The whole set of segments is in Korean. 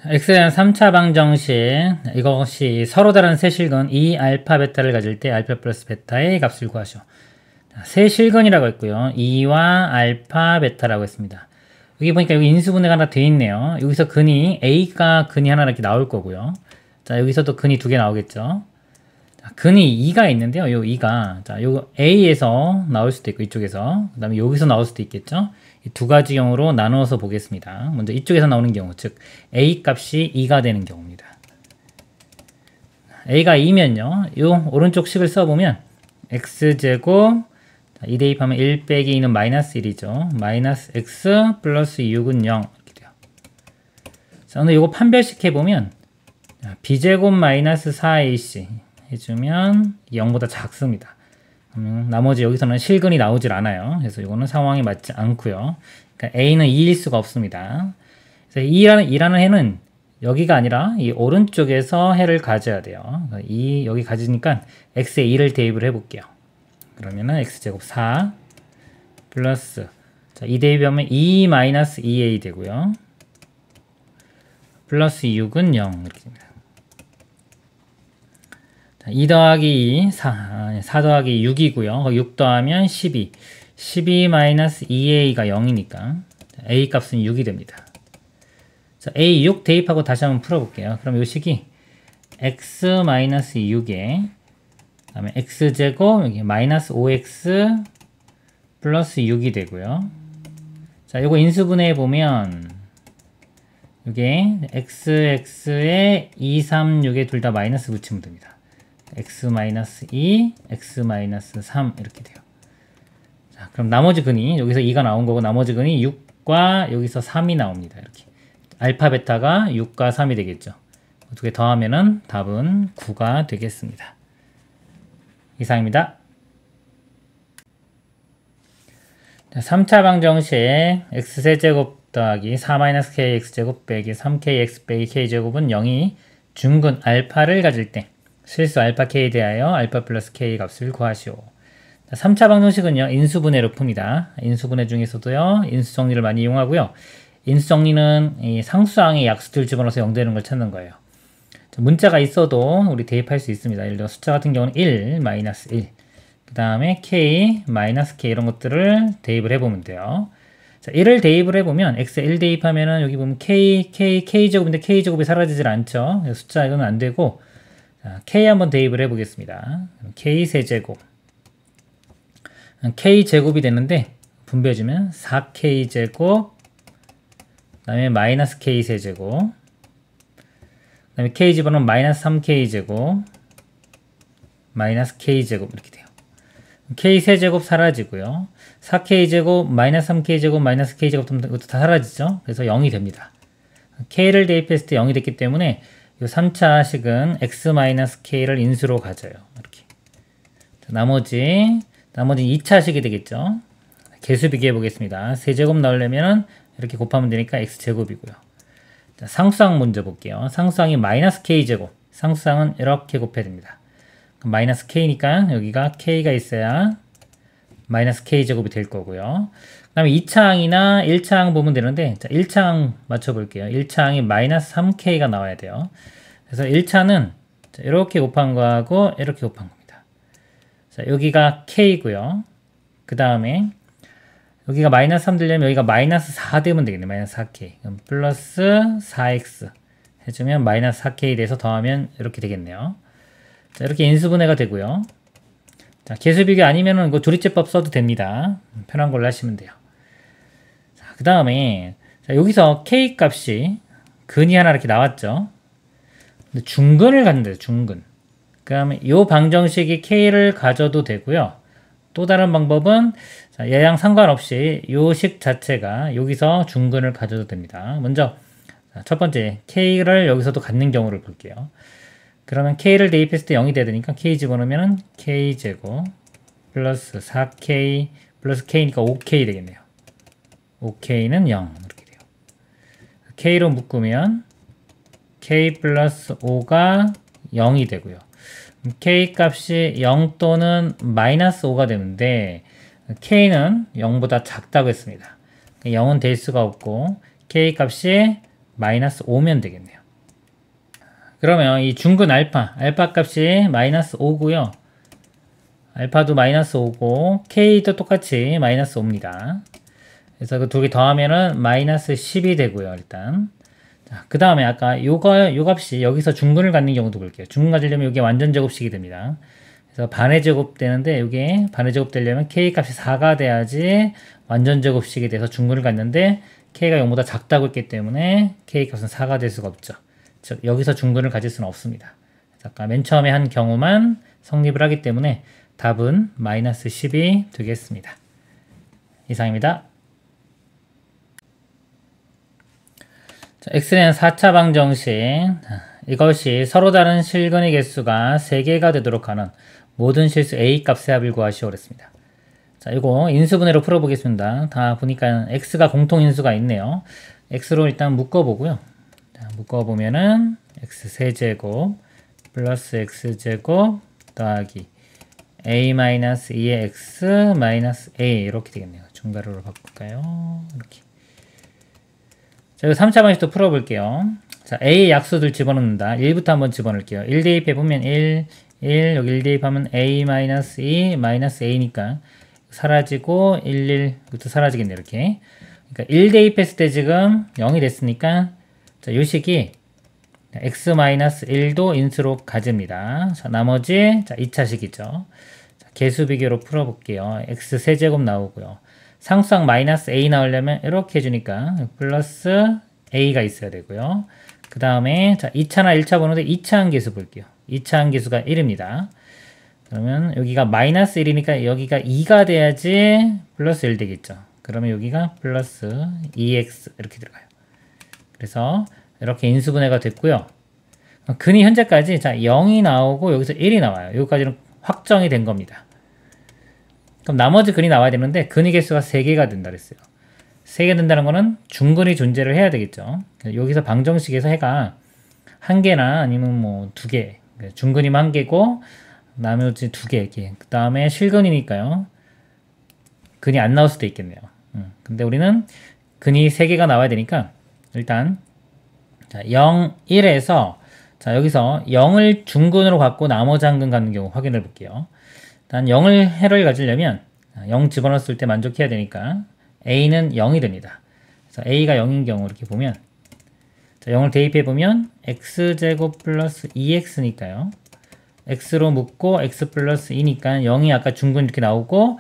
x에 대한 3차 방정식, 이것이 서로 다른 세 실근 2알파 베타를 가질 때 알파 플러스 베타의 값을 구하시오. 세 실근이라고 했고요. 2와 알파 베타라고 했습니다. 여기 보니까 여기 인수분해가 하나 돼 있네요. 여기서 근이 A가 근이 하나 이렇게 나올 거고요. 자, 여기서도 근이 두 개 나오겠죠. 자, 근이 2가 있는데요. 요 2가 자, 요 A에서 나올 수도 있고 이쪽에서, 그다음에 여기서 나올 수도 있겠죠. 이 두 가지 경우로 나누어서 보겠습니다. 먼저 이쪽에서 나오는 경우, 즉 A 값이 2가 되는 경우입니다. A가 2면요. 요 오른쪽 식을 써보면 x제곱 2 대입하면 1 빼기 2는 마이너스 1이죠. 마이너스 x 플러스 6은 0 이렇게 돼요. 자, 오늘 요거 판별식 해보면 b제곱 마이너스 4ac 해주면 0보다 작습니다. 나머지 여기서는 실근이 나오질 않아요. 그래서 이거는 상황에 맞지 않고요. 그러니까 a는 2일 수가 없습니다. 그래서 2라는 해는 여기가 아니라 이 오른쪽에서 해를 가져야 돼요. 2 여기 가지니까 x에 2를 대입을 해볼게요. 그러면은 x제곱 4 플러스 자, 2 대입하면 2 마이너스 2a 되고요. 플러스 6은 0 이렇게 됩니다. 자, 2 더하기 2 4 더하기 6이고요. 6 더하면 12 12 마이너스 2a가 0이니까 a 값은 6이 됩니다. 자, a 6 대입하고 다시 한번 풀어볼게요. 그럼 이 식이 x 마이너스 6에 그다음에 x제곱 여기 마이너스 5x 플러스 6이 되고요. 자, 요거 인수분해 보면 이게 x에 2, 3, 6에 둘 다 마이너스 붙이면 됩니다. x 마이너스 2, x 마이너스 3 이렇게 돼요. 자, 그럼 나머지 근이 여기서 2가 나온 거고 나머지 근이 6과 여기서 3이 나옵니다. 이렇게 알파 베타가 6과 3이 되겠죠. 두 개 더하면은 답은 9가 되겠습니다. 이상입니다. 자, 3차 방정식 x세제곱 더하기 4-kx제곱 빼기 3kx 빼기 k제곱은 0이 중근 알파를 가질 때 실수 알파 k에 대하여 알파 플러스 k 값을 구하시오. 자, 3차 방정식은요 인수분해로 풉니다. 인수분해 중에서도요 인수정리를 많이 이용하고요. 인수정리는 이 상수항의 약수들 집어넣어서 0 되는 걸 찾는 거예요. 문자가 있어도 우리 대입할 수 있습니다. 예를 들어 숫자 같은 경우는 1, 마이너스 1, 그 다음에 k, 마이너스 k 이런 것들을 대입을 해보면 돼요. 자, 1을 대입을 해보면 x에 1 대입하면은 여기 보면 k제곱인데 k제곱이 사라지질 않죠. 숫자 이거는 안 되고 자, k 한번 대입을 해보겠습니다. k세제곱 k제곱이 되는데 분배해주면 4k제곱 그 다음에 마이너스 k세제곱 그 다음에 k 집어넣으면 마이너스 3k제곱 마이너스 k제곱 이렇게 돼요. k세제곱 사라지고요. 4k제곱 마이너스 3k제곱 마이너스 k제곱 이것도 다 사라지죠. 그래서 0이 됩니다. k를 대입했을 때 0이 됐기 때문에 이 3차 식은 x-k를 인수로 가져요. 이렇게. 자, 나머지 2차 식이 되겠죠. 개수 비교해 보겠습니다. 세제곱 나오려면 이렇게 곱하면 되니까 x제곱이고요. 자, 상수항 먼저 볼게요. 상수항이 마이너스 k제곱. 상수항은 이렇게 곱해야 됩니다. 마이너스 k니까 여기가 k가 있어야 마이너스 k제곱이 될 거고요. 그 다음에 2차항이나 1차항 보면 되는데 자, 1차항 맞춰볼게요. 1차항이 마이너스 3k가 나와야 돼요. 그래서 1차는 이렇게 곱한 거하고 이렇게 곱한 겁니다. 자, 여기가 k고요. 그 다음에 여기가 마이너스 3 되려면 여기가 마이너스 4 되면 되겠네. 마이너스 4k. 그럼 플러스 4x 해주면 마이너스 4k에 대해서 더하면 이렇게 되겠네요. 자, 이렇게 인수분해가 되고요. 자, 개수비교 아니면은 이거 조리제법 써도 됩니다. 편한 걸로 하시면 돼요. 자, 그 다음에 여기서 k 값이 근이 하나 이렇게 나왔죠. 근데 중근을 갖는데요. 중근. 그 다음에 이 방정식이 k를 가져도 되고요. 또 다른 방법은 자, 얘랑 상관없이 이 식 자체가 여기서 중근을 가져도 됩니다. 먼저 첫 번째 k를 여기서도 갖는 경우를 볼게요. 그러면 k를 대입했을 때 0이 돼야 되니까 k 집어넣으면 k제곱 플러스 4k 플러스 k니까 5k 되겠네요. 5k는 0 이렇게 돼요. k로 묶으면 k 플러스 5가 0이 되고요. k 값이 0 또는 마이너스 5가 되는데 k는 0보다 작다고 했습니다. 0은 될 수가 없고 k 값이 마이너스 5면 되겠네요. 그러면 이 중근 알파 값이 마이너스 5고요. 알파도 마이너스 5고 K도 똑같이 마이너스 5입니다. 그래서 그 두 개 더하면은 마이너스 10이 되고요. 일단 그 다음에 아까 요 값이 여기서 중근을 갖는 경우도 볼게요. 중근 가지려면 이게 완전 제곱식이 됩니다. 그래서 반의 제곱 되는데 이게 반의 제곱 되려면 K 값이 4가 돼야지 완전 제곱식이 돼서 중근을 갖는데 K가 0보다 작다고 했기 때문에 K 값은 4가 될 수가 없죠. 즉 여기서 중근을 가질 수는 없습니다. 아까 맨 처음에 한 경우만 성립을 하기 때문에 답은 마이너스 10이 되겠습니다. 이상입니다. 자, X는 4차 방정식. 이것이 서로 다른 실근의 개수가 3개가 되도록 하는 모든 실수 A 값의 합을 구하시오 그랬습니다. 자, 이거 인수분해로 풀어보겠습니다. 다 보니까 X가 공통인수가 있네요. X로 일단 묶어보고요. 자, 묶어보면은 X 세제곱 플러스 X제곱 더하기 A-2의 X-A 이렇게 되겠네요. 중괄호로 바꿀까요? 이렇게. 자, 3차 방식도 풀어볼게요. 자, A의 약수들 집어넣는다. 1부터 한번 집어넣을게요. 1 대입해보면 1, 여기 1 대입하면 A-2, 마이너스 A니까 사라지고 1, 이것도 사라지겠네, 이렇게. 그러니까 1 대입했을 때 지금 0이 됐으니까 자, 요 식이 X-1도 인수로 가집니다. 자, 나머지 자, 2차식이죠. 자, 개수 비교로 풀어볼게요. X 세제곱 나오고요. 상수항 마이너스 A 나오려면 이렇게 해주니까 플러스 A가 있어야 되고요. 그 다음에 자 2차나 1차 보는데 2차 항계수 볼게요. 2차 항계수가 1입니다. 그러면 여기가 마이너스 1이니까 여기가 2가 돼야지 플러스 1 되겠죠. 그러면 여기가 플러스 2x 이렇게 들어가요. 그래서 이렇게 인수분해가 됐고요. 근이 현재까지 자 0이 나오고 여기서 1이 나와요. 여기까지는 확정이 된 겁니다. 그럼 나머지 근이 나와야 되는데 근의 개수가 3개가 된다 그랬어요. 3개 된다는 거는 중근이 존재를 해야 되겠죠. 여기서 방정식에서 해가 1개나 아니면 뭐 2개, 중근이면 1개고 나머지 2개 이렇게. 그 다음에 실근이니까요. 근이 안 나올 수도 있겠네요. 근데 우리는 근이 3개가 나와야 되니까 일단 자, 0, 1에서 자 여기서 0을 중근으로 갖고 나머지 한 근 갖는 경우 확인해 볼게요. 일단 0을 해를 가지려면 0 집어넣었을 때 만족해야 되니까 A는 0이 됩니다. 그래서 A가 0인 경우 이렇게 보면 자, 0을 대입해 보면 X제곱 플러스 2X니까요. X로 묶고 X 플러스 2니까 0이 아까 중근 이렇게 나오고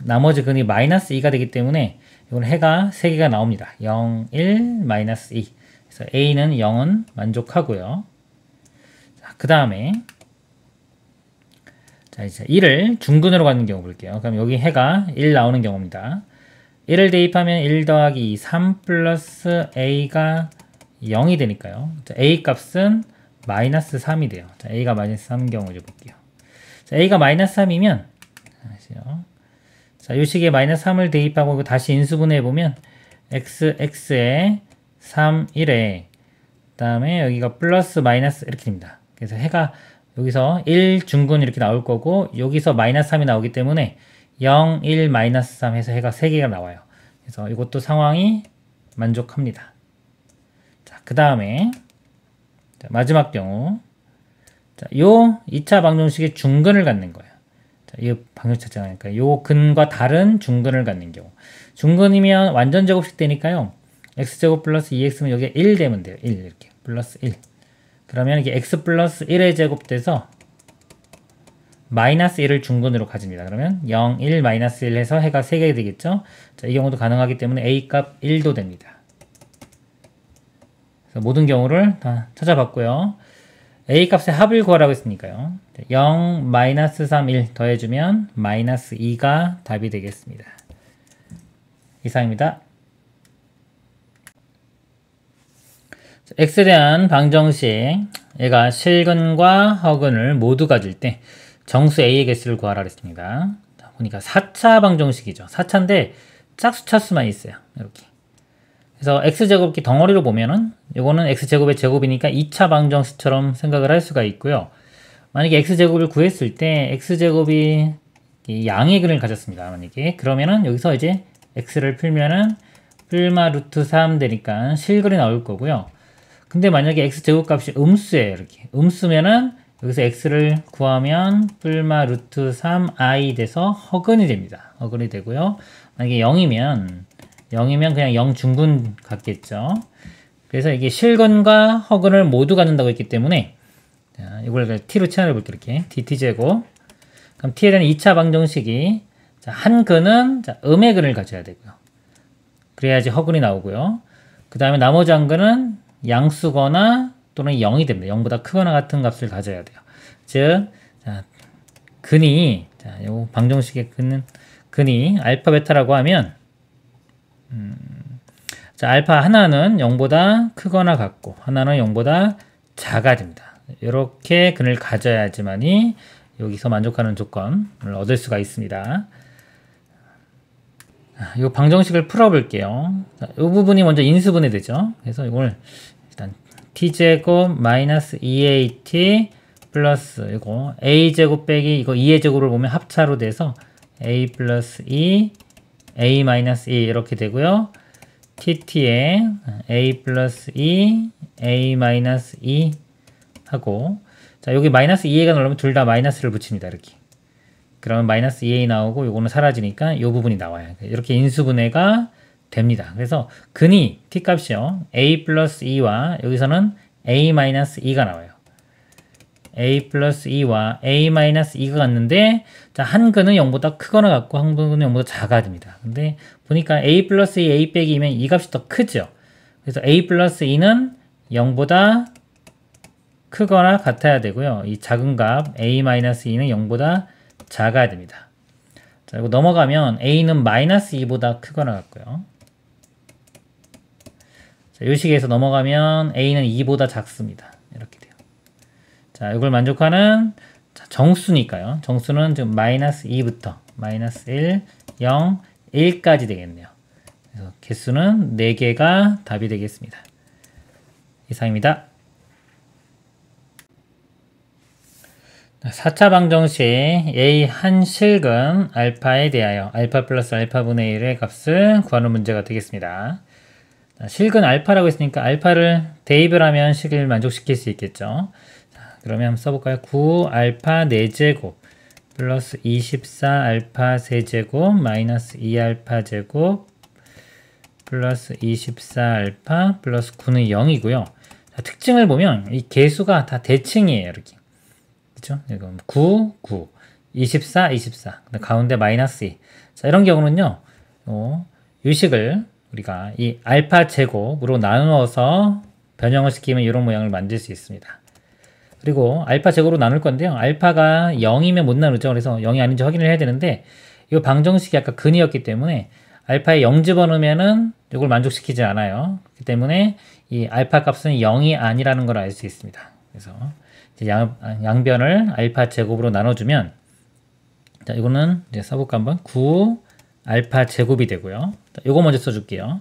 나머지 근이 마이너스 2가 되기 때문에 이건 해가 3개가 나옵니다. 0, 1, 마이너스 2. 그래서 A는 0은 만족하고요. 그 다음에 자 이제 1을 중근으로 갖는 경우 볼게요. 그럼 여기 해가 1 나오는 경우입니다. 1을 대입하면 1 더하기 3 플러스 A가 0이 되니까요. 자, A 값은 마이너스 3이 돼요. 자, A가 마이너스 3인 경우 이제 볼게요. 자, A가 마이너스 3이면 자, 요 식에 마이너스 3을 대입하고 다시 인수분해 보면 X에 3, 1에 그 다음에 여기가 플러스 마이너스 이렇게 됩니다. 그래서 해가 여기서 1 중근 이렇게 나올 거고 여기서 마이너스 3이 나오기 때문에 0, 1, 마이너스 3 해서 해가 3개가 나와요. 그래서 이것도 상황이 만족합니다. 자, 그 다음에 마지막 경우 자, 요 2차 방정식의 중근을 갖는 거예요. 자, 이 방정식 찾아가니까 요 근과 다른 중근을 갖는 경우 중근이면 완전 제곱식 되니까요. x제곱 플러스 2x면 여기에 1 되면 돼요. 1 이렇게 플러스 1 그러면 이게 x 플러스 1의 제곱 돼서 마이너스 1을 중근으로 가집니다. 그러면 0, 1, 마이너스 1 해서 해가 3개 되겠죠. 자, 이 경우도 가능하기 때문에 a 값 1도 됩니다. 그래서 모든 경우를 다 찾아봤고요. a 값의 합을 구하라고 했으니까요. 0, 마이너스 3, 1 더해주면 마이너스 2가 답이 되겠습니다. 이상입니다. X에 대한 방정식 얘가 실근과 허근을 모두 가질 때 정수 A의 개수를 구하라 그랬습니다. 보니까 4차 방정식이죠. 4차인데 짝수 차수만 있어요. 이렇게. 그래서 X제곱 이렇게 덩어리로 보면은 이거는 X제곱의 제곱이니까 2차 방정식처럼 생각을 할 수가 있고요. 만약에 X제곱을 구했을 때 X제곱이 양의 근을 가졌습니다. 만약에 그러면은 여기서 이제 X를 풀면은 뿔마 루트 3 되니까 실근이 나올 거고요. 근데 만약에 x제곱값이 음수예요. 이렇게 음수면은 여기서 x를 구하면 뿔마 루트 3i 돼서 허근이 됩니다. 허근이 되고요. 만약에 0이면 그냥 0 중분 같겠죠. 그래서 이게 실근과 허근을 모두 갖는다고 했기 때문에 자, 이걸 t로 치환해 볼게요. 이렇게 dt제곱. 그럼 t에 대한 2차 방정식이 자, 한 근은 자, 음의 근을 가져야 되고요. 그래야지 허근이 나오고요. 그 다음에 나머지 한 근은 양수거나 또는 0이 됩니다. 0보다 크거나 같은 값을 가져야 돼요. 즉, 자, 근이, 자, 요 방정식의 근이 알파 베타라고 하면, 자, 알파 하나는 0보다 크거나 같고, 하나는 0보다 작아야 됩니다. 이렇게 근을 가져야지만이 여기서 만족하는 조건을 얻을 수가 있습니다. 이 방정식을 풀어볼게요. 이 부분이 먼저 인수분해 되죠. 그래서 이걸 일단 t제곱 마이너스 2at 플러스 이거 a제곱 빼기 이거 2의 제곱을 보면 합차로 돼서 a 플러스 2 a 마이너스 2 이렇게 되고요. tt에 a 플러스 2 a 마이너스 2 하고 자 여기 마이너스 2a가 나오면 둘 다 마이너스를 붙입니다. 이렇게 그러면 마이너스 2a 나오고 요거는 사라지니까 이 부분이 나와요. 이렇게 인수분해가 됩니다. 그래서 근이 t값이요. a 플러스 2와 여기서는 a 마이너스 2가 나와요. a 플러스 2와 a 마이너스 2가 같는데 자, 한 근은 0보다 크거나 같고 한 근은 0보다 작아야 됩니다. 근데 보니까 a 플러스 2, a 빼기 2면 이 값이 더 크죠. 그래서 a 플러스 2는 0보다 크거나 같아야 되고요. 이 작은 값 a 마이너스 2는 0보다 작아야 됩니다. 자, 이거 넘어가면 a는 마이너스 2보다 크거나 같고요. 자, 이 식에서 넘어가면 a는 2보다 작습니다. 이렇게 돼요. 자, 이걸 만족하는 자, 정수니까요. 정수는 지금 마이너스 2부터 마이너스 1, 0, 1까지 되겠네요. 그래서 개수는 4개가 답이 되겠습니다. 이상입니다. 4차 방정식 A 한 실근 알파에 대하여 알파 플러스 알파분의 1의 값을 구하는 문제가 되겠습니다. 실근 알파라고 했으니까 알파를 대입을 하면 식을 만족시킬 수 있겠죠. 자, 그러면 한번 써볼까요? 9알파 4제곱 플러스 24알파 세제곱 마이너스 2알파 제곱 플러스 24알파 플러스 9는 0이고요. 자, 특징을 보면 이 개수가 다 대칭이에요. 이렇게. 그쵸? 이거 9, 9, 24, 24. 근데 가운데 마이너스 2. 자, 이런 경우는요, 유식을 우리가 이 알파 제곱으로 나누어서 변형을 시키면 이런 모양을 만들 수 있습니다. 그리고 알파 제곱으로 나눌 건데요. 알파가 0이면 못 나누죠. 그래서 0이 아닌지 확인을 해야 되는데, 이 방정식이 아까 근이었기 때문에 알파에 0 집어넣으면은 이걸 만족시키지 않아요. 그렇기 때문에 이 알파 값은 0이 아니라는 걸 알 수 있습니다. 그래서 양변을 알파 제곱으로 나눠주면 자 이거는 이제 써볼까 한번 9 알파 제곱이 되고요. 자, 이거 먼저 써줄게요.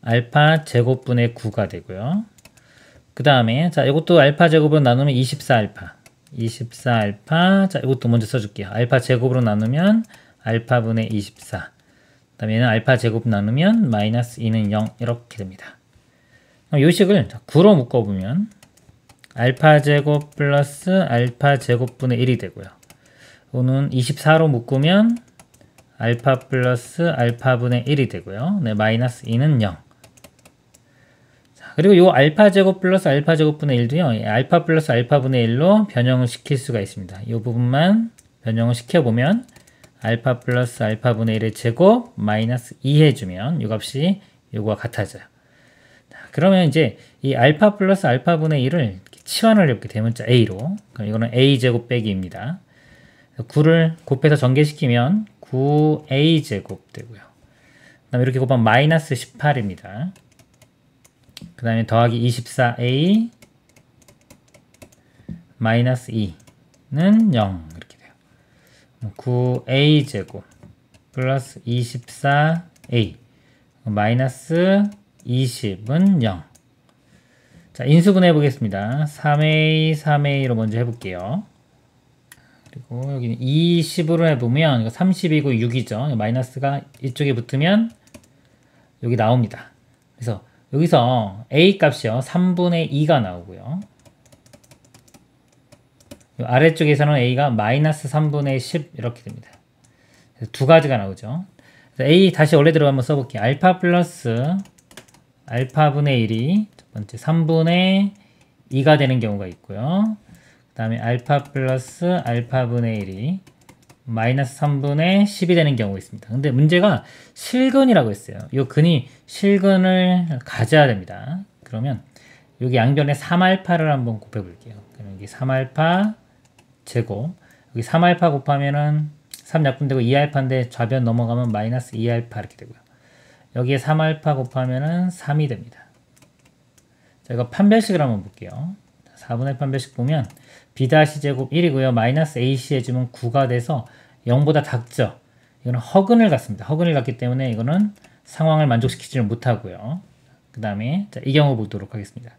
알파 제곱분의 9가 되고요. 그 다음에 자 이것도 알파 제곱으로 나누면 24알파 24알파 자 이것도 먼저 써줄게요. 알파 제곱으로 나누면 알파분의 24 그 다음에 얘는 알파 제곱 나누면 마이너스 2는 0 이렇게 됩니다. 그럼 이 식을 9로 묶어보면 알파 제곱 플러스 알파 제곱분의 1이 되고요. 이거는 24로 묶으면 알파 플러스 알파분의 1이 되고요. 네, 마이너스 2는 0. 자, 그리고 이 알파 제곱 플러스 알파 제곱분의 1도요. 알파 플러스 알파분의 1로 변형을 시킬 수가 있습니다. 이 부분만 변형을 시켜보면 알파 플러스 알파분의 1의 제곱 마이너스 2 해주면 이 값이 이거와 같아져요. 자, 그러면 이제 이 알파 플러스 알파분의 1을 치환을 해볼게 대문자 a로. 그럼 이거는 a제곱 빼기입니다. 9를 곱해서 전개시키면 9a제곱 되고요. 그 다음에 이렇게 곱하면 마이너스 18입니다. 그 다음에 더하기 24a 마이너스 2는 0 이렇게 돼요. 9a제곱 플러스 24a 마이너스 20은 0. 자, 인수분해 보겠습니다. 3a, 3a로 먼저 해볼게요. 그리고 여기는 20으로 해보면 이거 30이고 6이죠. 마이너스가 이쪽에 붙으면 여기 나옵니다. 그래서 여기서 A 값이요 3분의 2가 나오고요. 아래쪽에서는 A가 마이너스 3분의 10 이렇게 됩니다. 그래서 두 가지가 나오죠. 그래서 A 다시 원래대로 한번 써볼게요. 알파 플러스 알파분의 1이 첫 번째 3분의 2가 되는 경우가 있고요. 그 다음에 알파 플러스 알파분의 1이 마이너스 3분의 10이 되는 경우가 있습니다. 근데 문제가 실근이라고 했어요. 이 근이 실근을 가져야 됩니다. 그러면 여기 양변에 3알파를 한번 곱해 볼게요. 그럼 여기 3알파 제곱, 여기 3알파 곱하면은 3 약분되고 2알파인데 좌변 넘어가면 마이너스 2알파 이렇게 되고요. 여기에 3알파 곱하면은 3이 됩니다. 자, 이거 판별식을 한번 볼게요. 4분의 판별식 보면 B-제곱 1이고요. 마이너스 AC 해주면 9가 돼서 0보다 작죠. 이거는 허근을 갖습니다. 허근을 갖기 때문에 이거는 상황을 만족시키지를 못하고요. 그 다음에 이 경우 보도록 하겠습니다.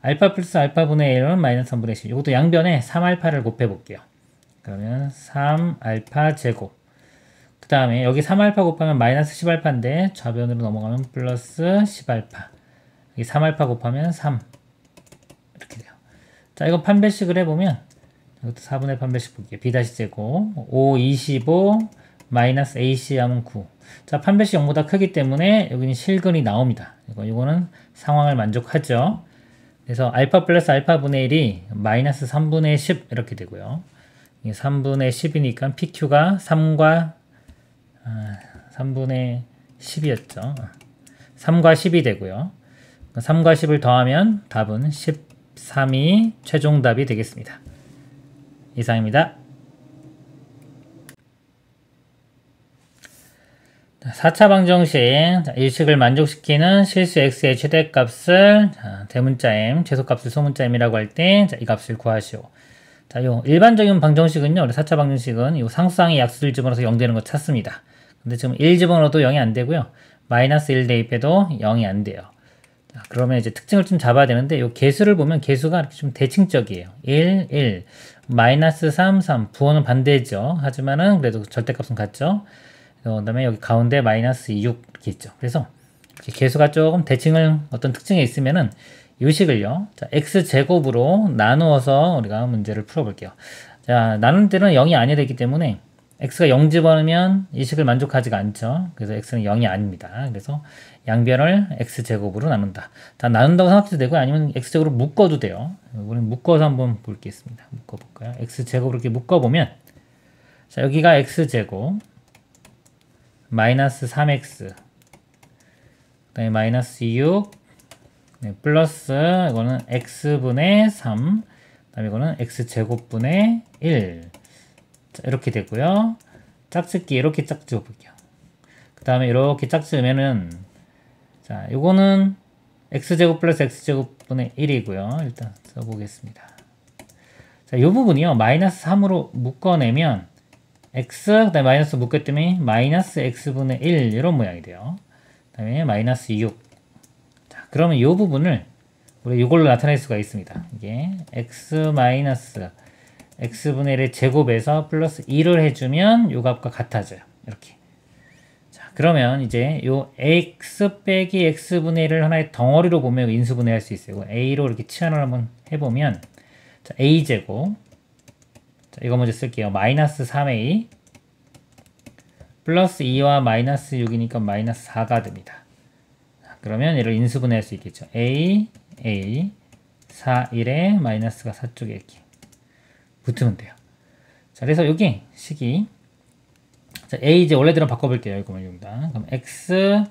알파 플러스 알파분의 1은 마이너스 3분의 10. 이것도 양변에 3알파를 곱해 볼게요. 그러면 3알파 제곱. 그 다음에 여기 3알파 곱하면 마이너스 10알파인데 좌변으로 넘어가면 플러스 10알파. 여기 3알파 곱하면 3. 이렇게 돼요. 자, 이거 판별식을 해보면 이것도 4분의 판별식 볼게요. B-제곱 5, 25 마이너스 AC 하면 9. 자, 판별식 0보다 크기 때문에 여기는 실근이 나옵니다. 이거는 상황을 만족하죠. 그래서 알파 플러스 알파분의 1이 마이너스 3분의 10 이렇게 되고요. 3분의 10이니까 PQ가 3분의 10이었죠. 3과 10이 되고요. 3과 10을 더하면 답은 13이 최종 답이 되겠습니다. 이상입니다. 4차 방정식, 일식을 만족시키는 실수 x의 최대값을 대문자 m, 최소값을 소문자 m이라고 할 때 이 값을 구하시오. 자, 요 일반적인 방정식은요, 4차 방정식은 요 상수항의 약수를 집어넣어서 0 되는 거 찾습니다. 근데 지금 1 집어넣어도 0이 안 되고요. 마이너스 1 대입해도 0이 안 돼요. 자, 그러면 이제 특징을 좀 잡아야 되는데 요 개수를 보면 개수가 이렇게 좀 대칭적이에요. 1, 1, 마이너스 3, 3. 부호는 반대죠. 하지만은 그래도 절대값은 같죠. 그 다음에 여기 가운데 마이너스 6 이렇게 있죠. 그래서 개수가 조금 대칭을 어떤 특징이 있으면은 이 식을요. 자, x제곱으로 나누어서 우리가 문제를 풀어볼게요. 자, 나눌 때는 0이 아니어야 되기 때문에 x가 0 집어넣으면 이 식을 만족하지가 않죠. 그래서 x는 0이 아닙니다. 그래서 양변을 x제곱으로 나눈다. 다 나눈다고 생각해도 되고 아니면 x제곱으로 묶어도 돼요. 우리는 묶어서 한번 볼겠습니다. 묶어볼까요? x제곱으로 이렇게 묶어보면 자, 여기가 x제곱 마이너스 3x 그 다음에 마이너스 6 네, 플러스 이거는 x분의 3 그 다음에 이거는 x제곱분의 1 자, 이렇게 되고요. 짝짓기 이렇게 짝지어 볼게요. 그 다음에 이렇게 짝지으면은 자, 요거는 x제곱 플러스 x제곱분의 1이고요. 일단 써보겠습니다. 자, 요 부분이요. 마이너스 3으로 묶어내면 x, 그 다음에 마이너스 묶었더니 마이너스 x분의 1 이런 모양이 돼요. 그 다음에 마이너스 6. 자, 그러면 이 부분을 우리 이걸로 나타낼 수가 있습니다. 이게 x 마이너스 x분의 1의 제곱에서 플러스 2를 해주면 요 값과 같아져요. 이렇게. 자, 그러면 이제 요 x 빼기 x분의 1을 하나의 덩어리로 보면 인수분해할 수 있어요. a로 이렇게 치환을 한번 해보면 자, a제곱 자, 이거 먼저 쓸게요. 마이너스 3a 플러스 2와 마이너스 6이니까 마이너스 4가 됩니다. 자, 그러면 얘를 인수분해할 수 있겠죠. a, 4, 1에 마이너스가 4쪽에 이렇게 붙으면 돼요. 자, 그래서 여기 식이 자, a 이제 원래대로 바꿔볼게요. 이거 말입니다. 그럼 x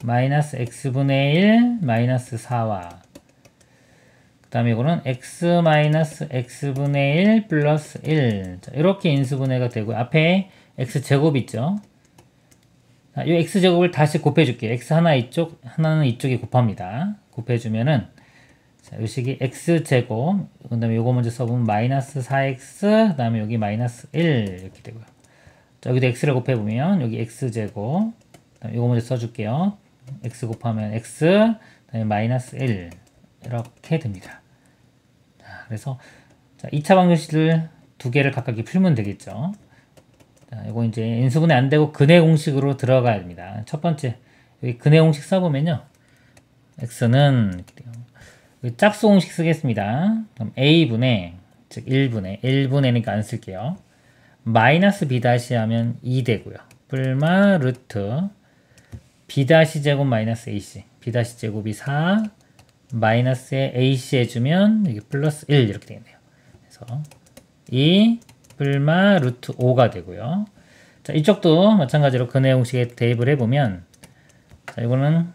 마이너스 x분의 1 마이너스 4와 그 다음에 이거는 x 마이너스 x분의 1 플러스 1 자, 이렇게 인수분해가 되고 앞에 x제곱 있죠. 자, 이 x제곱을 다시 곱해줄게요. x 하나 이쪽 하나는 이쪽에 곱합니다. 곱해주면은 자, 이 식이 x제곱 그 다음에 요거 먼저 써보면 마이너스 4x 그 다음에 여기 마이너스 1 이렇게 되고요. 자, 여기도 x를 곱해보면 여기 x제곱 그 다음에 요거 먼저 써줄게요. x 곱하면 x 그 다음에 마이너스 1 이렇게 됩니다. 자, 그래서 자, 2차 방정식을 두 개를 각각 풀면 되겠죠. 자, 이거 이제 인수분해 안 되고 근해 공식으로 들어가야 됩니다. 첫 번째 여기 근해 공식 써보면요. x는 짝수 공식 쓰겠습니다. 그럼 a분의, 즉 1분의 안 쓸게요. 마이너스 b 다시 하면 2 되고요. 뿔마 루트 b 다시 제곱 마이너스 ac, b 다시 제곱이 4, 마이너스에 ac 해주면 여기 플러스 1 이렇게 되겠네요. 그래서 2 뿔마 루트 5가 되고요. 자, 이쪽도 마찬가지로 근해 공식에 대입을 해보면, 자, 이거는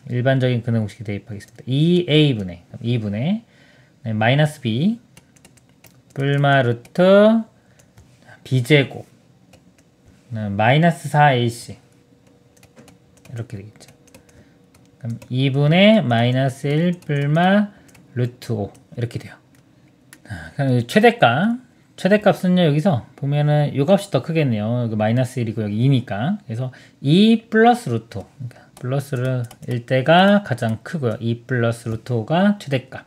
일반적인 근해 공식에 대입하겠습니다. 2a분의 네, 마이너스 b 뿔마 루트 b제곱 마이너스 4ac 이렇게 되겠죠. 그럼 2분의 마이너스 1 뿔마 루트 5 이렇게 돼요. 그럼 최대값은요, 여기서 보면은 이 값이 더 크겠네요. 여기 마이너스 1이고 여기 2니까. 그래서 2 플러스 루트 5. 그러니까 플러스일 때가 가장 크고요. 2 플러스 루트 5가 최대값.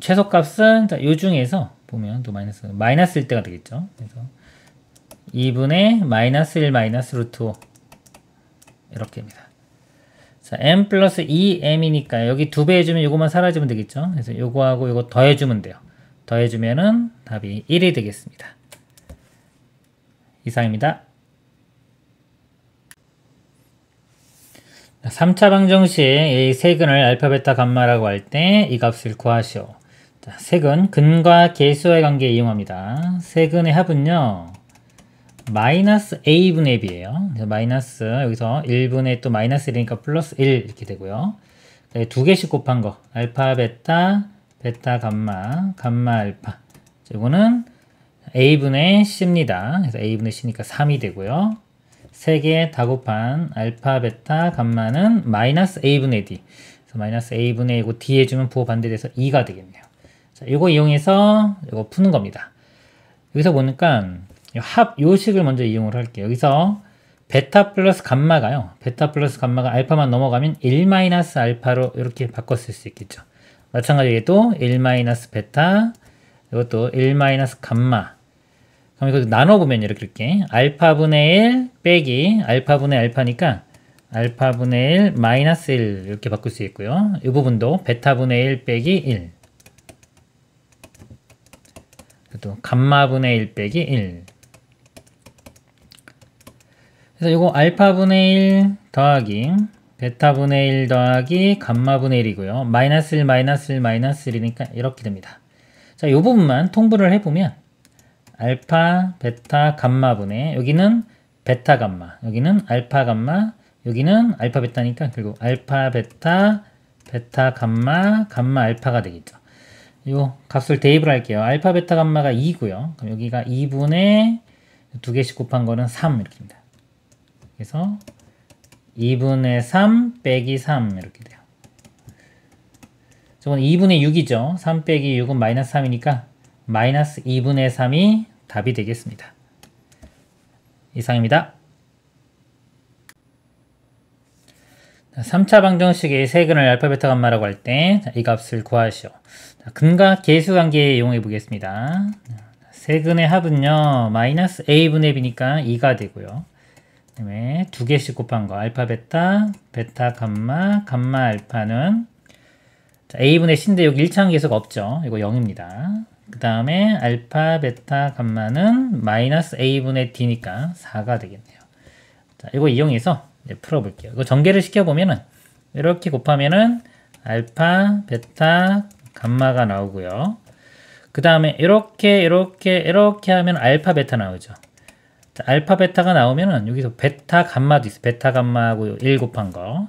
최소값은 이 중에서 보면 또 마이너스일 때가 되겠죠. 그래서 2분의 마이너스 1 마이너스 루트 5 이렇게입니다. 자, m 플러스 2m이니까 여기 2배 해주면 이것만 사라지면 되겠죠. 그래서 요거하고 요거 더해주면 돼요. 더해주면은 답이 1이 되겠습니다. 이상입니다. 3차 방정식 이 세근을 알파, 베타, 감마라고 할 때 이 값을 구하시오. 자, 세근, 근과 계수의 관계에 이용합니다. 세근의 합은요, 마이너스 a분의 b예요. 마이너스 여기서 1분의 또 마이너스 1이니까 플러스 1 이렇게 되고요. 두 개씩 곱한 거 알파, 베타, 베타, 감마, 감마, 알파. 이거는 a분의 c입니다. 그래서 a분의 c니까 3이 되고요. 3개 다 곱한 알파, 베타, 감마는 마이너스 a분의 d. 그래서 마이너스 a분의 이거 d 해주면 부호 반대돼서 2가 되겠네요. 자, 이거 이용해서 이거 푸는 겁니다. 여기서 보니까 합요식을 먼저 이용을 할게요. 여기서 베타 플러스 감마가요. 베타 플러스 감마가 알파만 넘어가면 1 마이너스 알파로 이렇게 바꿔 쓸 수 있겠죠. 마찬가지로 얘도 1 마이너스 베타, 이것도 1 마이너스 감마. 그럼 이거 나눠보면 이렇게 알파분의 1 빼기 알파분의 알파니까 알파분의 1 마이너스 1 이렇게 바꿀 수 있고요. 이 부분도 베타분의 1 빼기 1. 또 감마분의 1 빼기 1. 그래서 이거 알파분의 1 더하기 베타분의 1 더하기 감마분의 1이고요. 마이너스 1 마이너스 1 마이너스 1이니까 이렇게 됩니다. 자, 이 부분만 통분을 해보면 알파, 베타, 감마분의 여기는 베타, 감마, 여기는 알파, 감마, 여기는 알파, 베타니까 결국 알파, 베타, 베타, 감마, 감마, 알파가 되겠죠. 요 값을 대입을 할게요. 알파, 베타, 감마가 2고요. 그럼 여기가 2분의 두 개씩 곱한 거는 3 이렇게 됩니다. 그래서 2분의 3 빼기 3 이렇게 돼요. 저건 2분의 6이죠. 3 빼기 6은 마이너스 3이니까 마이너스 2분의 3이 답이 되겠습니다. 이상입니다. 3차 방정식의 세근을 알파, 베타, 감마라고 할 때 이 값을 구하시오. 근과 계수 관계에 이용해 보겠습니다. 세근의 합은요, 마이너스 a분의 b니까 2가 되고요. 그 다음에 두 개씩 곱한 거 알파, 베타, 베타, 감마, 감마, 알파는 자, a분의 c인데 여기 1차원 계수가 없죠. 이거 0입니다. 그 다음에 알파, 베타, 감마는 마이너스 a분의 d니까 4가 되겠네요. 자, 이거 이용해서 풀어볼게요. 이거 전개를 시켜보면은 이렇게 곱하면은 알파, 베타, 감마가 나오고요. 그 다음에 이렇게 하면 알파, 베타 나오죠. 자, 알파, 베타가 나오면은 여기서 베타, 감마도 있어요. 베타, 감마하고 1 곱한 거.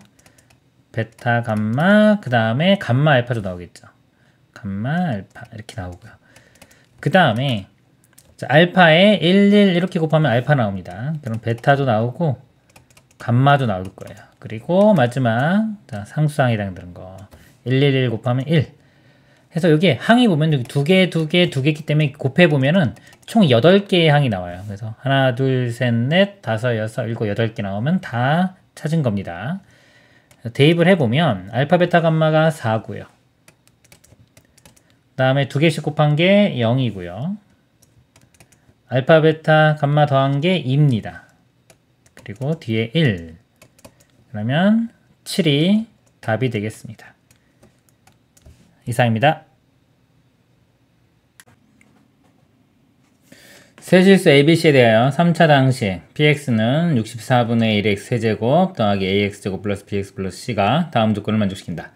베타, 감마, 그 다음에 감마, 알파도 나오겠죠. 감마, 알파 이렇게 나오고요. 그 다음에 알파에 1, 1 이렇게 곱하면 알파 나옵니다. 그럼 베타도 나오고 감마도 나올 거예요. 그리고 마지막 상수항에 해당되는 거 1, 1, 1 곱하면 1 해서 여기 항이 보면 여기 두 개 있기 때문에 곱해보면은 총 8개의 항이 나와요. 그래서 하나, 둘, 셋, 넷, 다섯, 여섯, 일곱, 8개 나오면 다 찾은 겁니다. 대입을 해보면 알파, 베타, 감마가 4고요. 그 다음에 두 개씩 곱한 게 0이고요. 알파, 베타, 감마 더한 게 2입니다. 그리고 뒤에 1. 그러면 7이 답이 되겠습니다. 이상입니다. 세실수 ABC에 대하여 3차 당식 px는 64분의 1x 세제곱 더하기 ax제곱 플러스 bx 플러스 c가 다음 조건을 만족시킨다.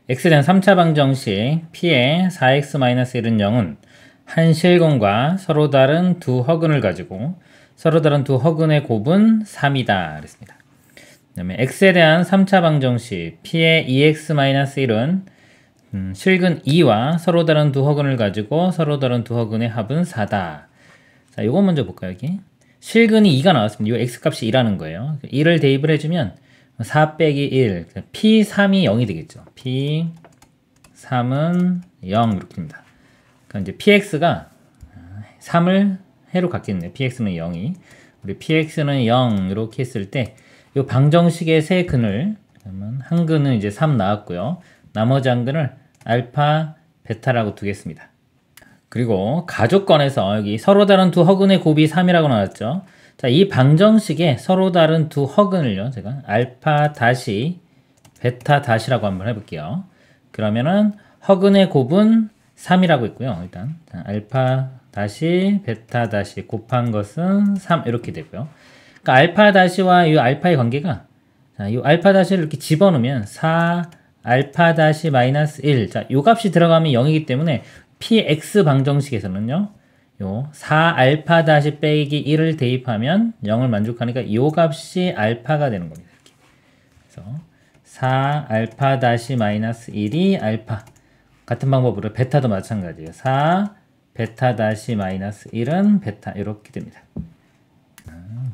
x에 대한 3차 방정식 p의 4x-1은 0은 한 실근과 서로 다른 두 허근을 가지고 서로 다른 두 허근의 곱은 3이다 그랬습니다. 그 다음에 x에 대한 3차 방정식 p의 2x-1은 실근 2와 서로 다른 두 허근을 가지고 서로 다른 두 허근의 합은 4다. 자, 이거 먼저 볼까요, 여기? 실근이 2가 나왔습니다. 이 x값이 2라는 거예요. 2를 대입을 해주면 4 빼기 1, p3이 0이 되겠죠. p3은 0 이렇게 됩니다. 그러니까 이제 px가 3을 해로 갖겠네요. px는 0이. 우리 px는 0 이렇게 했을 때 이 방정식의 세 근을 그러면 한 근은 이제 3 나왔고요. 나머지 한 근을 알파, 베타라고 두겠습니다. 그리고 가족권에서 여기 서로 다른 두 허근의 곱이 3이라고 나왔죠. 자, 이 방정식에 서로 다른 두 허근을요, 제가 알파 다시 베타 다시라고 한번 해볼게요. 그러면은 허근의 곱은 3이라고 했고요. 일단 알파 다시 베타 다시 곱한 것은 3 이렇게 되고요. 그러니까 알파 다시와 이 알파의 관계가, 자, 이 알파 다시를 이렇게 집어넣으면 4 알파 다시 마이너스 1. 자, 요 값이 들어가면 0이기 때문에 px 방정식에서는요, 요 4알파 다시 빼기 1을 대입하면 0을 만족하니까 요 값이 알파가 되는 겁니다. 이렇게. 그래서 4알파 다시 마이너스 1이 알파. 같은 방법으로 베타도 마찬가지예요. 4 베타 다시 마이너스 1은 베타. 이렇게 됩니다.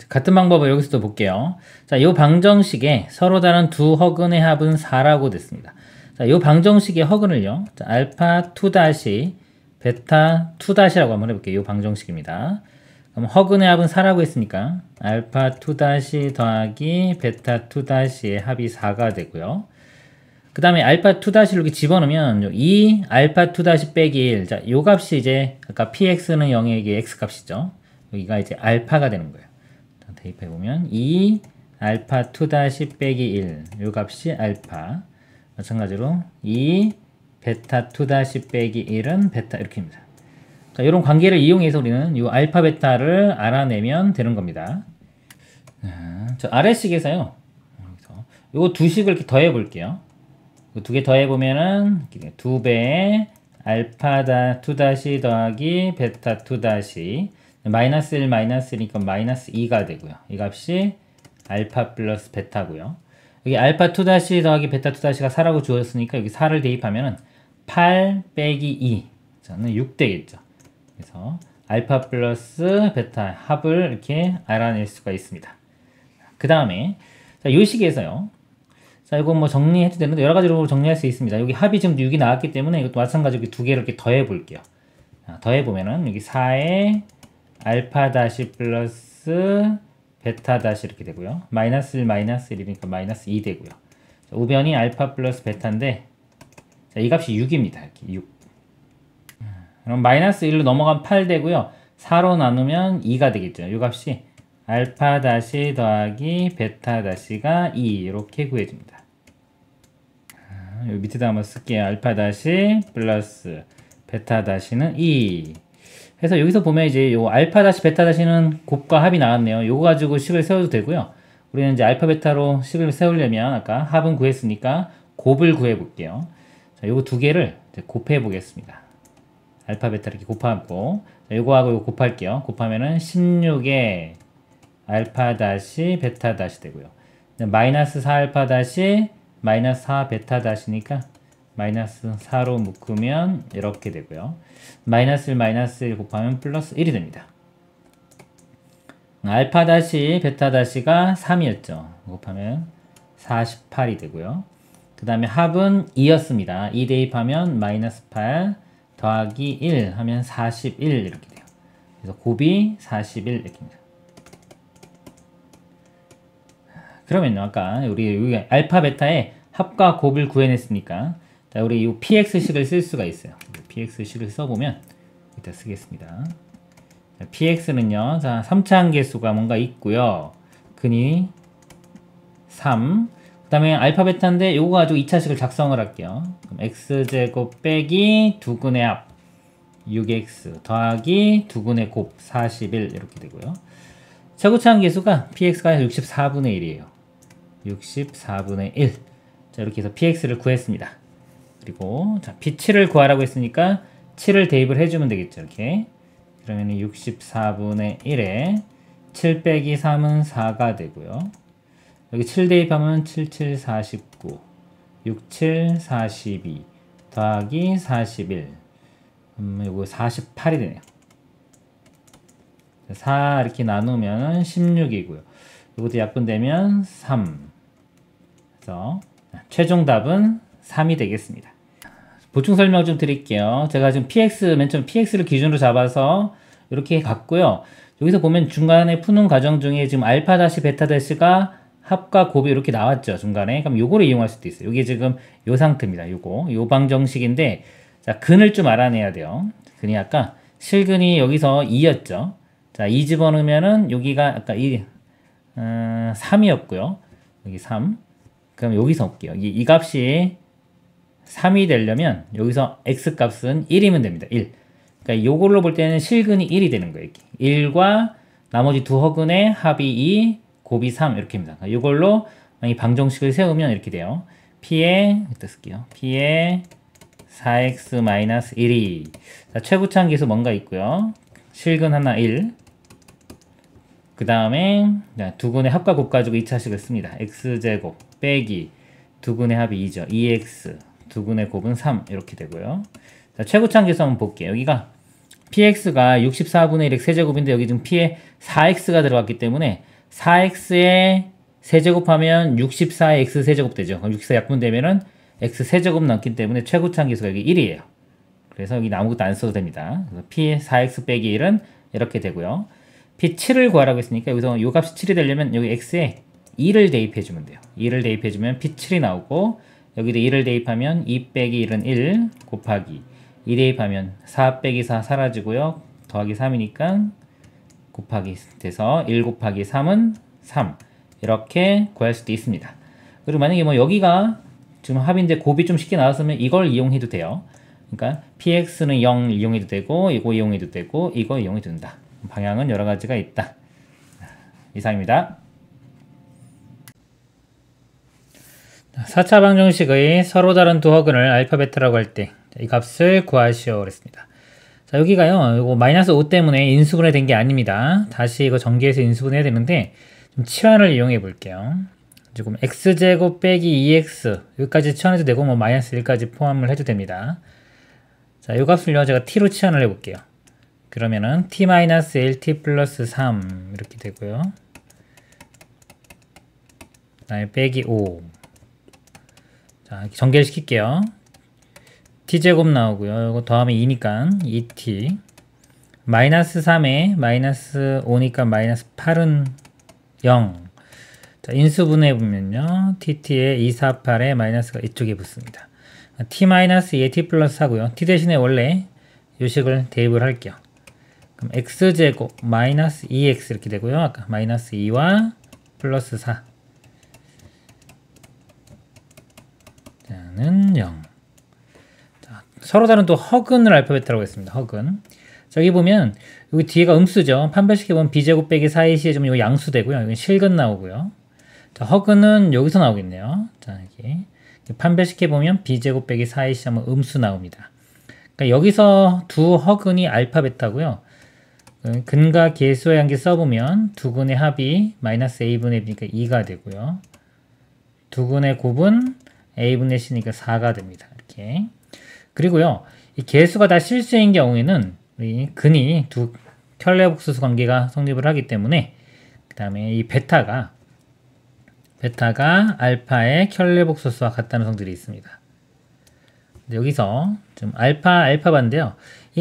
같은 방법을 여기서도 볼게요. 자, 이 방정식에 서로 다른 두 허근의 합은 4라고 됐습니다. 자, 이 방정식의 허근을요, 자, 알파 2 다시 베타 2 다시라고 한번 해볼게요. 이 방정식입니다. 그럼 허근의 합은 4라고 했으니까 알파 2 다시 더하기 베타 2 다시의 합이 4가 되고요. 그 다음에 알파 2 다시를 이렇게 집어넣으면 2 알파 2 다시 빼기 1. 자, 요 값이 이제 아까 px는 0의 이게 x 값이죠. 여기가 이제 알파가 되는 거예요. 대입해보면 2 알파 2 다시 빼기 1. 요 값이 알파. 마찬가지로 2 베타 2 다시 빼기 1은 베타. 이렇게 됩니다. 자, 이런 관계를 이용해서 우리는 이 알파 베타를 알아내면 되는 겁니다. 저 아래식에서요, 요거 두 식을 이렇게 더해 볼게요. 두 개 더해 보면은 2배의 알파 2 다시 더하기 베타 2 다시 마이너스 1 마이너스 1이니까 마이너스 2가 되고요. 이 값이 알파 플러스 베타고요. 여기 알파 2 다시 더하기 베타 2 다시가 4라고 주었으니까 여기 4를 대입하면은 8 빼기 2 저는 6 되겠죠. 그래서 알파 플러스 베타 합을 이렇게 알아낼 수가 있습니다. 그 다음에 이 식에서요, 자, 이거 뭐 정리해도 되는데 여러 가지로 정리할 수 있습니다. 여기 합이 지금 6이 나왔기 때문에 이것도 마찬가지로 두 개를 이렇게 더해 볼게요. 더해 보면은 여기 4에 알파 다시 플러스 베타 다시 이렇게 되고요. 마이너스 1 마이너스 1이니까 마이너스 2 되고요. 자, 우변이 알파 플러스 베타인데, 자, 이 값이 6입니다. 이렇게 6. 그럼 마이너스 1로 넘어가면 8 되고요. 4로 나누면 2가 되겠죠. 이 값이 알파 다시 더하기 베타 다시가 2 이렇게 구해줍니다. 여기 밑에다 한번 쓸게요. 알파 다시 플러스 베타 다시는 2. 그래서 여기서 보면 이제 요 알파 다시 베타 다시는 곱과 합이 나왔네요. 요거 가지고 식을 세워도 되고요. 우리는 이제 알파 베타로 식을 세우려면 아까 합은 구했으니까 곱을 구해 볼게요. 자, 요거 두 개를 이제 곱해 보겠습니다. 알파 베타 이렇게 곱하고, 자, 요거하고 요거 곱할게요. 곱하면은 16에 알파 다시 베타 다시 되고요. 마이너스 4 알파 다시 마이너스 4 베타 다시니까 마이너스 4로 묶으면 이렇게 되고요. 마이너스 1 마이너스 1 곱하면 플러스 1이 됩니다. 알파 다시 베타 다시가 3이었죠. 곱하면 48이 되고요. 그 다음에 합은 2였습니다. 2 대입하면 마이너스 8 더하기 1 하면 41 이렇게 돼요. 그래서 곱이 41 이렇게입니다. 그러면요, 아까 우리 여기 알파 베타의 합과 곱을 구해냈으니까, 자, 우리 이 px식을 쓸 수가 있어요. px식을 써보면 이따 쓰겠습니다. 자, px는요, 자, 3차 한계수가 뭔가 있고요. 근이 3, 다음에 알파 베타인데 요거 가지고 2차식을 작성을 할게요. 그럼 x제곱 빼기 두근의 합 6x 더하기 두근의 곱 41 이렇게 되고요. 최고차항 계수가 px가 64분의 1이에요. 64분의 1. 자, 이렇게 해서 px를 구했습니다. 그리고 자, p7을 구하라고 했으니까 7을 대입을 해주면 되겠죠. 이렇게. 그러면 64분의 1에 7 빼기 3은 4가 되고요. 여기 7 대입하면 7, 7, 49, 6, 7, 42 더하기 41. 요거 48이 되네요. 4 이렇게 나누면 16이고요. 이것도 약분되면 3. 그래서 최종 답은 3이 되겠습니다. 보충 설명 좀 드릴게요. 제가 지금 맨 처음 px를 기준으로 잡아서 이렇게 갔고요. 여기서 보면 중간에 푸는 과정 중에 지금 알파 다시 베타 다시가 합과 곱이 이렇게 나왔죠, 중간에. 그럼 요거를 이용할 수도 있어요. 이게 지금 요 상태입니다. 요 방정식인데, 자, 근을 좀 알아내야 돼요. 근이 아까 실근이 여기서 2였죠. 자, 2 집어넣으면은 여기가 아까 3이었고요. 여기 3. 그럼 여기서 볼게요. 이 값이 3이 되려면 여기서 x 값은 1이면 됩니다. 1. 그러니까 요걸로 볼 때는 실근이 1이 되는 거예요. 이렇게. 1과 나머지 두 허근의 합이 2, 곱이 3 이렇게 합니다. 그러니까 이걸로 이 방정식을 세우면 이렇게 돼요. p에 이따 쓸게요. p에 4x-1이 자, 최고차항 계수 뭔가 있고요. 실근 하나 1. 그 다음에 두근의 합과 곱 가지고 2차식을 씁니다. x제곱 빼기 두근의 합이 2죠. 2x 두근의 곱은 3 이렇게 되고요. 자, 최고차항 계수 한번 볼게요. 여기가 px가 64분의 1x 세제곱인데 여기 지금 p에 4x가 들어갔기 때문에 4x에 세제곱하면 64의 x 세제곱 되죠. 그럼 64 약분되면은 x 세제곱 남기 때문에 최고차항 계수가 여기 1이에요. 그래서 여기 아무것도 안 써도 됩니다. 그래서 p의 4x 빼기 1은 이렇게 되고요. p7을 구하라고 했으니까 여기서 요 값이 7이 되려면 여기 x에 2를 대입해주면 돼요. 2를 대입해주면 p7이 나오고 여기도 2를 대입하면 2 빼기 1은 1 곱하기 2 대입하면 4 빼기 4 사라지고요. 더하기 3이니까 곱하기 돼서 1 곱하기 3은 3 이렇게 구할 수도 있습니다. 그리고 만약에 뭐 여기가 지금 합인데 곱이 좀 쉽게 나왔으면 이걸 이용해도 돼요. 그러니까 px는 0 이용해도 되고 이거 이용해도 되고 이거 이용해도 된다. 방향은 여러 가지가 있다. 이상입니다. 4차 방정식의 서로 다른 두 허근을 알파 베타라고 할 때 이 값을 구하시오 그랬습니다. 자, 여기가요, 이거 마이너스 5 때문에 인수분해 된 게 아닙니다. 다시 이거 전개해서 인수분해야 되는데, 좀 치환을 이용해 볼게요. 지금 x제곱 빼기 2x, 여기까지 치환해도 되고, 뭐 마이너스 1까지 포함을 해도 됩니다. 자, 이 값을요, 제가 t로 치환을 해 볼게요. 그러면은 t-1, t 플러스 3, 이렇게 되고요. 그 다음에 빼기 5. 자, 이렇게 전개를 시킬게요. t제곱 나오고요. 이거 더하면 2니까 2t 마이너스 3에 마이너스 5니까 마이너스 8은 0. 자, 인수분해 보면요. tt에 2, 4, 8에 마이너스가 이쪽에 붙습니다. t-2에 t 플러스 4고요. t 대신에 원래 요식을 대입을 할게요. 그럼 x제곱 마이너스 2x 이렇게 되고요. 아까 마이너스 2와 플러스 4 자는 0. 서로 다른 또 허근을 알파 베타라고 했습니다. 허근. 자, 여기 보면 여기 뒤에가 음수죠. 판별식해 보면 b제곱 빼기 4ac 좀 이거 양수 되고요. 여기 실근 나오고요. 자, 허근은 여기서 나오겠네요. 자, 여기 판별식해 보면 b제곱 빼기 4ac 하면 음수 나옵니다. 그러니까 여기서 두 허근이 알파 베타고요. 근과 계수의 한개 써보면 두 근의 합이 마이너스 a분의 b니까 2가 되고요. 두 근의 곱은 a분의 c니까 4가 됩니다. 이렇게. 그리고요, 이 계수가 다 실수인 경우에는 이 근이 두 켤레복수수 관계가 성립을 하기 때문에 그 다음에 이 베타가 알파의 켤레복수수와 같다는 성질이 있습니다. 여기서 좀 알파반인데요.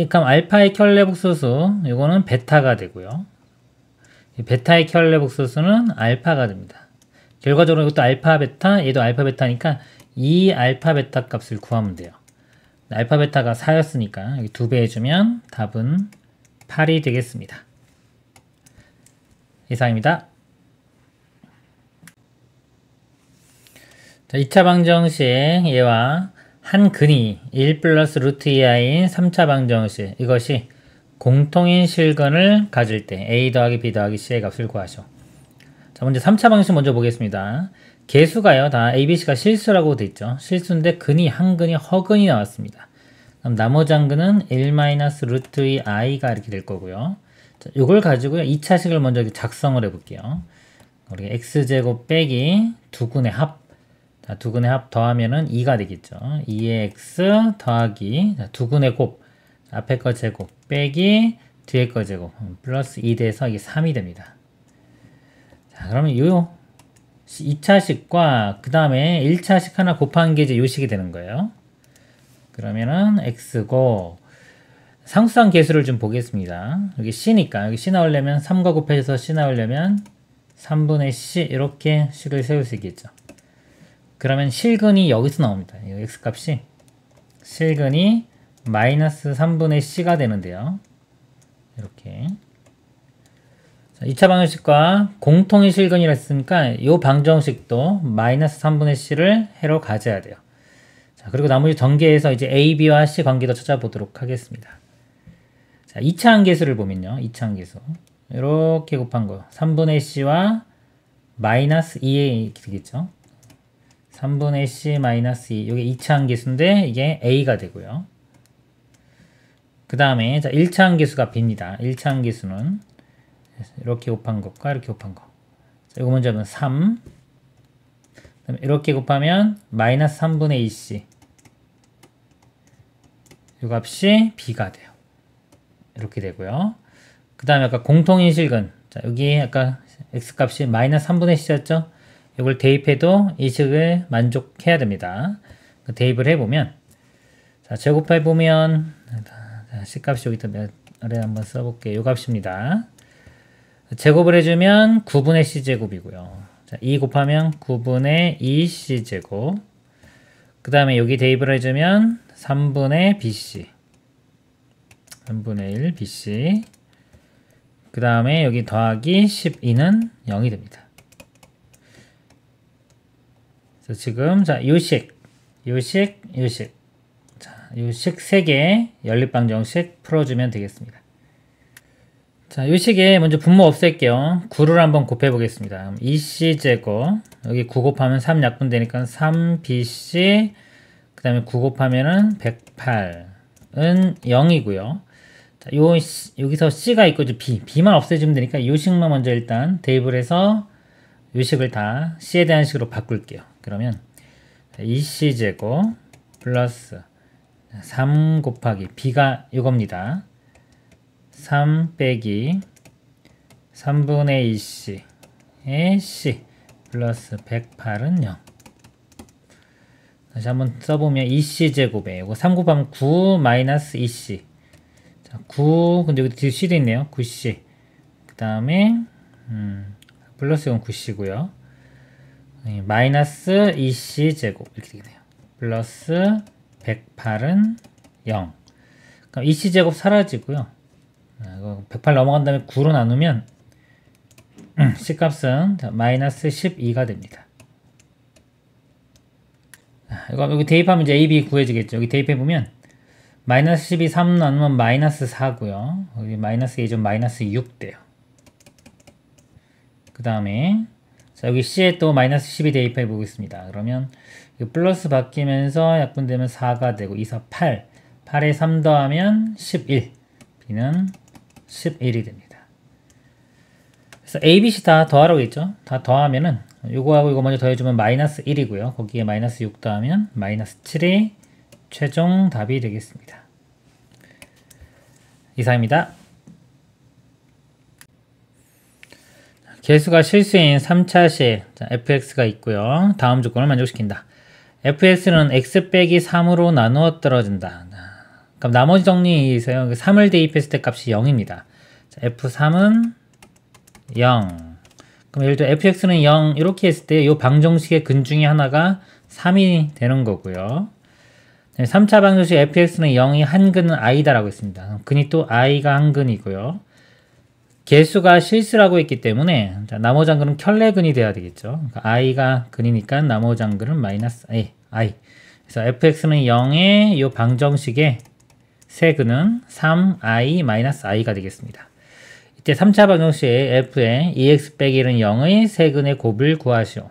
그럼 알파의 켤레복수수 이거는 베타가 되고요. 이 베타의 켤레복수수는 알파가 됩니다. 결과적으로 이것도 알파 베타, 얘도 알파 베타니까 이 알파 베타 값을 구하면 돼요. 알파 베타가 4였으니까 여기 2배 해주면 답은 8이 되겠습니다. 이상입니다. 자, 2차 방정식 얘와 한 근이 1 플러스 루트 2i인 3차 방정식 이것이 공통인 실근을 가질 때 a 더하기 b 더하기 c의 값을 구하죠. 자, 먼저 3차 방정식 먼저 보겠습니다. 개수가요 다 a, b, c가 실수라고 돼 있죠. 실수인데 근이 한 근이 허근이 나왔습니다. 그럼 나머지 한 근은 1 마이너스 루트 2i가 이렇게 될 거고요. 자, 이걸 가지고요 2차식을 먼저 작성을 해볼게요. 우리 x제곱 빼기 두 근의 합. 자, 두 근의 합 더하면은 2가 되겠죠. 2의 x 더하기 두 근의 곱. 앞에 거 제곱 빼기 뒤에 거 제곱 플러스 2 돼서 이게 3이 됩니다. 자, 그러면 요 2차식과 그 다음에 1차식 하나 곱한 게 이제 요 식이 되는 거예요. 그러면은 x고 상수상 개수를 좀 보겠습니다. 여기 c니까 여기 c 나오려면 3과 곱해져서 c 나오려면 3분의 c 이렇게 식을 세울 수 있겠죠. 그러면 실근이 여기서 나옵니다. 이 x값이 실근이 마이너스 3분의 c가 되는데요. 이렇게. 자, 2차 방정식과 공통의 실근이라 했으니까 이 방정식도 마이너스 3분의 c를 해로 가져야 돼요. 자, 그리고 나머지 전개해서 이제 a, b와 c 관계도 찾아보도록 하겠습니다. 자, 2차 함계수를 보면요. 2차 함계수. 이렇게 곱한 거. 3분의 c와 마이너스 2에 이렇게 되겠죠. 3분의 c 마이너스 2. 이게 2차 함계수인데 이게 a가 되고요. 그 다음에 자 1차 함계수가 b입니다. 1차 함계수는 이렇게 곱한 것과 이렇게 곱한 거. 자, 이거 먼저 하면 3. 그다음에 이렇게 곱하면 마이너스 3분의 2c. 이 값이 b가 돼요. 이렇게 되고요. 그 다음에 아까 공통인 실근. 자, 여기 아까 x값이 마이너스 3분의 c였죠? 이걸 대입해도 이 식을 만족해야 됩니다. 대입을 해보면, 자, 제곱해보면, 자, c값이 여기다 아래 한번 써볼게요. 이 값입니다. 제곱을 해주면 9분의 c제곱이고요. 자, 2 곱하면 9분의 2c제곱. 그 다음에 여기 대입을 해주면 3분의 bc. 3분의 1 bc. 그 다음에 여기 더하기 12는 0이 됩니다. 그래서 지금 자, 요식. 자, 요식 3개 연립방정식 풀어주면 되겠습니다. 자, 요식에 먼저 분모 없앨게요. 9를 한번 곱해 보겠습니다. 2c제곱. 여기 9 곱하면 3 약분되니까 3bc. 그 다음에 9 곱하면은 108은 0이고요. 자, 여기서 c가 있고 b만 없애주면 되니까 요식만 먼저 일단 대입을 해서 요식을 다 c에 대한 식으로 바꿀게요. 그러면 2c제곱 플러스 3 곱하기 b가 이겁니다. 3 빼기 3분의 2c의 c 플러스 108은 0. 다시 한번 써보면 2c제곱에 이거 3 곱하면 9 마이너스 2c. 자, 9, 근데 여기 뒤에 c도 있네요. 9c. 그 다음에 플러스 이건 9c고요. 마이너스 2c제곱 이렇게 되겠네요. 플러스 108은 0. 그럼 2c제곱 사라지고요. 이거 108 넘어간 다음에 9로 나누면 c값은 마이너스 12가 됩니다. 이거 여기 대입하면 이제 a, b 구해지겠죠. 여기 대입해보면 마이너스 12 3 나누면 마이너스 4고요. 여기 마이너스 2좀 마이너스 6 돼요. 그 다음에 자, 여기 c에 또 마이너스 12 대입해 보겠습니다. 그러면 플러스 바뀌면서 약분되면 4가 되고 2, 4, 8. 8에 3 더하면 11. b는 11이 됩니다. 그래서 a, b, c 다 더하라고 했죠. 다 더하면은 요거하고 이거 먼저 더해주면 마이너스 1이고요. 거기에 마이너스 6 더하면 마이너스 7이 최종 답이 되겠습니다. 이상입니다. 개수가 실수인 3차식 fx가 있고요. 다음 조건을 만족시킨다. fx는 x 빼기 3으로 나누어 떨어진다. 그럼 나머지 정리에서요. 3을 대입했을 때 값이 0입니다. 자, f3은 0. 그럼 예를 들어 fx는 0 이렇게 했을 때 이 방정식의 근 중에 하나가 3이 되는 거고요. 3차 방정식 fx는 0이 한 근은 i다라고 했습니다. 근이 또 i가 한 근이고요. 개수가 실수라고 했기 때문에 자, 나머지 한글은 켤레근이 돼야 되겠죠. 그러니까 i가 근이니까 나머지 한글은 마이너스 i. 그래서 fx는 0의 이 방정식의 세근은 3i-i가 되겠습니다. 이때 3차 방정식의 f의 2x 빼기 1은 0의 세근의 곱을 구하시오.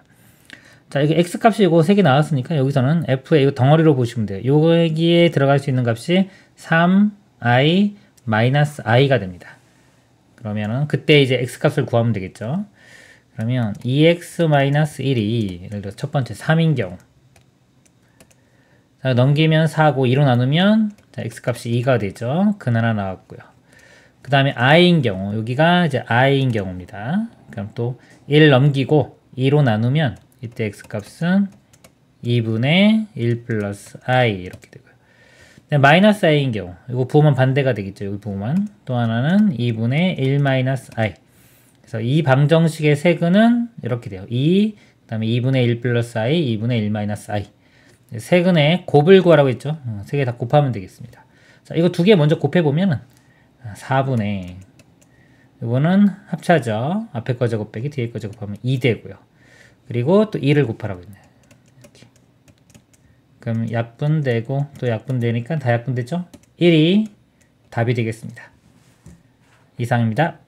자, 여기 x 값이고 3개 나왔으니까 여기서는 f의 이거 덩어리로 보시면 돼요. 여기에 들어갈 수 있는 값이 3i-i가 됩니다. 그러면은 그때 이제 x 값을 구하면 되겠죠. 그러면 2x-1이 예를 들어 첫 번째 3인 경우 자, 넘기면 4고 2로 나누면 자, x 값이 2가 되죠. 근 하나 나왔고요. 그 다음에 i인 경우 여기가 이제 i인 경우입니다. 그럼 또 1 넘기고 2로 나누면 이때 x 값은 2분의 1 플러스 i 이렇게 되고요. 마이너스 i인 경우 이거 부호만 반대가 되겠죠. 여기 부호만. 또 하나는 2분의 1 마이너스 i. 그래서 이 방정식의 세근은 이렇게 돼요. 2, 그 다음에 2분의 1 플러스 i, 2분의 1 마이너스 i. 세근의 곱을 구하라고 했죠. 세 개 다 곱하면 되겠습니다. 자, 이거 두 개 먼저 곱해보면은 4분의 이거는 합차죠. 앞에 거 제곱 빼기 뒤에 거 제곱하면 2 되고요. 그리고 또 2를 곱하라고 했네요. 이렇게. 그럼 약분되고 또 약분되니까 다 약분되죠? 1이 답이 되겠습니다. 이상입니다.